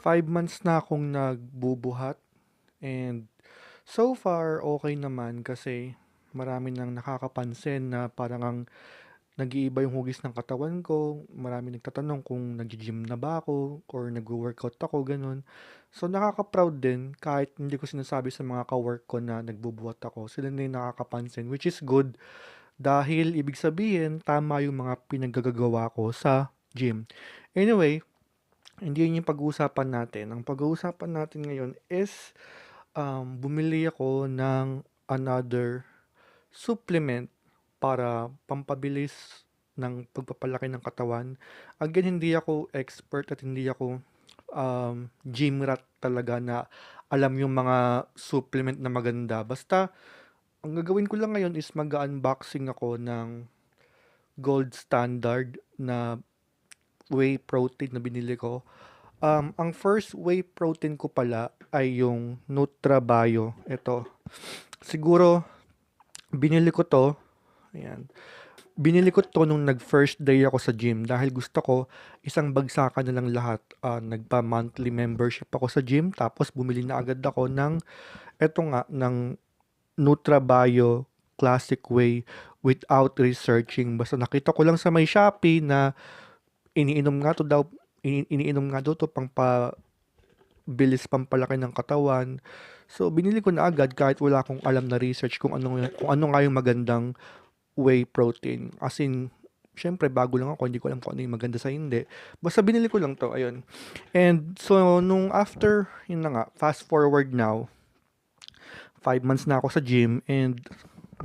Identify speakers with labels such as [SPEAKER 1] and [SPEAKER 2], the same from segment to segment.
[SPEAKER 1] 5 months na akong nagbubuhat and so far okay naman kasi marami nang nakakapansin na parang nag-iiba yung hugis ng katawan ko. Marami nagtatanong kung nag-gym na ba ako or nagwo-workout ako, gano'n. So nakaka-proud din kahit hindi ko sinasabi sa mga ka-work ko na nagbubuhat ako. Sila na yung nakakapansin, which is good dahil ibig sabihin tama yung mga pinaggagawa ko sa gym. Anyway, hindi yun yung pag-uusapan natin. Ang pag-uusapan natin ngayon is bumili ako ng another supplement para pampabilis ng pagpapalaki ng katawan. Again, hindi ako expert at hindi ako gym rat talaga na alam yung mga supplement na maganda. Basta, ang gagawin ko lang ngayon is mag-unboxing ako ng gold standard na whey protein na binili ko. Ang first whey protein ko pala ay yung NutraBio. Ito. Siguro, binili ko to. Ayan. Binili ko to nung nag-first day ako sa gym dahil gusto ko isang bagsakan na lang lahat. Nagpa-monthly membership ako sa gym tapos bumili na agad ako ng eto nga, ng NutraBio Classic Whey without researching. Basta nakita ko lang sa may Shopee na iniinom nga to daw, iniinom nga daw to pang bilis pampalaki ng katawan. So, binili ko na agad kahit wala akong alam na research kung ano nga yung magandang whey protein. As in, syempre, bago lang ako, hindi ko alam kung ano yung maganda sa hindi. Basta binili ko lang to, ayun. And so, nung after, yun na nga, fast forward now, 5 months na ako sa gym and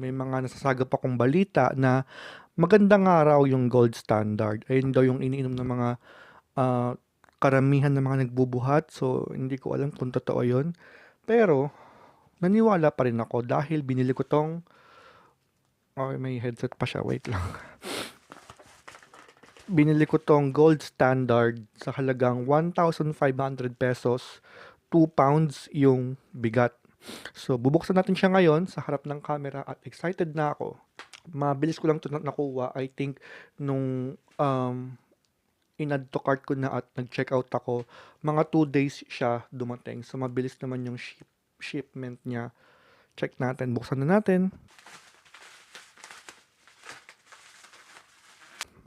[SPEAKER 1] may mga nasasagap akong balita na maganda nga raw yung gold standard. Ayun daw yung iniinom ng mga ah, karamihan ng mga nagbubuhat. So, hindi ko alam kung totoo yun. Pero, naniwala pa rin ako dahil binili ko tong, okay, may headset pa siya, wait lang. Binili ko tong gold standard sa halagang 1,500 pesos, 2 pounds yung bigat. So, bubuksan natin siya ngayon sa harap ng camera at excited na ako. Mabilis ko lang ito nakuha, I think, nung in-add to cart ko na at nag-check out ako, mga 2 days siya dumating. So, mabilis naman yung shipment niya. Check natin. Buksan na natin.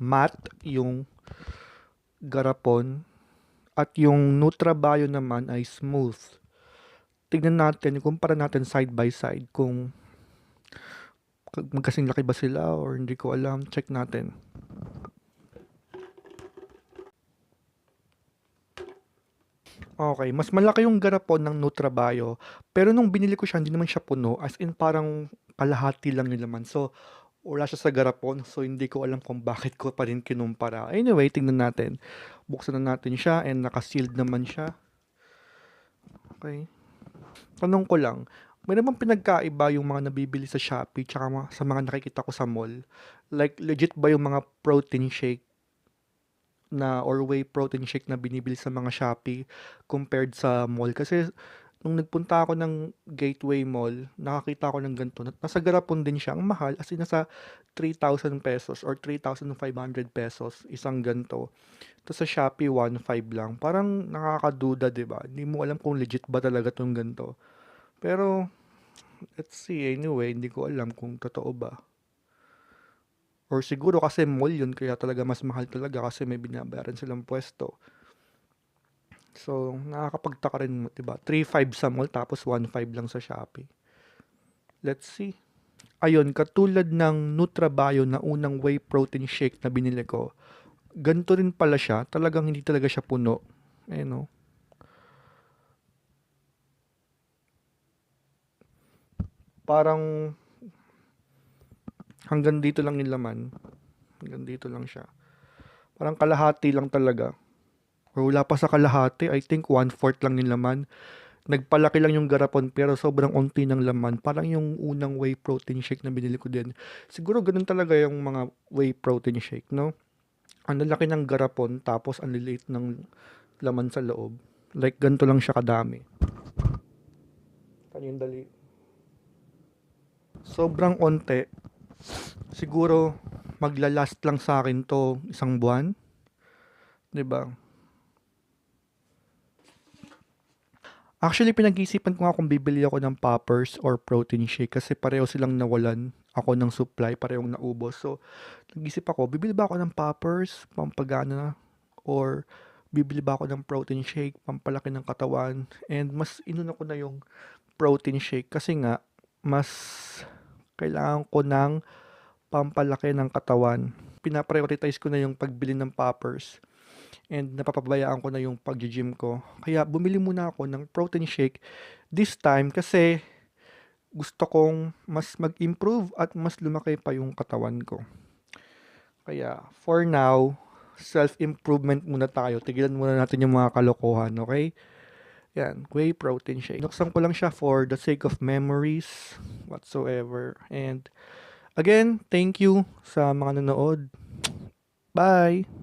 [SPEAKER 1] Matte yung garapon at yung NutraBio naman ay smooth. Tignan natin, kumpara natin side by side kung magkasing laki ba sila or hindi ko alam. Check natin. Okay, mas malaki yung garapon ng NutraBio. Pero nung binili ko siya, hindi naman siya puno. As in, parang kalahati lang yung laman. So, wala siya sa garapon. So, hindi ko alam kung bakit ko pa rin kinumpara. Anyway, tingnan natin. Buksan na natin siya and naka-sealed naman siya. Okay. Tanong ko lang, may naman pinagkaiba yung mga nabibili sa Shopee tsaka sa mga nakikita ko sa mall? Like, legit ba yung mga protein shake na or whey protein shake na binibili sa mga Shopee compared sa mall? Kasi nung nagpunta ako ng Gateway Mall, nakakita ako ng ganito. Nasa garapon din siya. Ang mahal, as in nasa 3,000 pesos or 3,500 pesos isang ganito. Tapos sa Shopee, 1,500 lang. Parang nakakaduda, di ba? Hindi mo alam kung legit ba talaga itong ganito. Pero, let's see. Anyway, hindi ko alam kung totoo ba. Or siguro kasi mall yun, kaya talaga mas mahal talaga kasi may binabayaran silang pwesto. So, nakakapagtaka rin, diba? 3,500 sa mall tapos 1,500 lang sa Shopee. Let's see. Ayun, katulad ng NutraBio na unang whey protein shake na binili ko, ganito rin pala siya. Talagang hindi talaga siya puno. Eh, no? Parang hanggang dito lang yung laman. Hanggang dito lang siya. Parang kalahati lang talaga. Or wala pa sa kalahati. I think 1/4 lang yung laman. Nagpalaki lang yung garapon pero sobrang unti ng laman. Parang yung unang whey protein shake na binili ko din. Siguro ganun talaga yung mga whey protein shake, no? Ang lalaki ng garapon tapos ang liliit ng laman sa loob. Like ganito lang siya kadami. Kanyang dali. Sobrang onte. Siguro maglalast lang sa akin to isang buwan. 'Di ba? Actually, pinag-iisipan ko nga kung bibili ako ng poppers or protein shake kasi pareho silang nawalan ako ng supply, parehong naubos. So, nag-isip ako, bibili ba ako ng poppers, pampagana, or bibili ba ako ng protein shake, pampalaki ng katawan? And mas inuna ko na yung protein shake kasi nga, mas kailangan ko ng pampalaki ng katawan. Pinaprioritize ko na yung pagbili ng poppers and napapabayaan ko na yung pag-gym ko. Kaya bumili muna ako ng protein shake this time kasi gusto kong mas mag-improve at mas lumaki pa yung katawan ko. Kaya for now, self-improvement muna tayo. Tigilan muna natin yung mga kalokohan, okay? Yan, whey protein shake. Nuksan ko lang siya for the sake of memories whatsoever. And again, thank you sa mga nanood. Bye!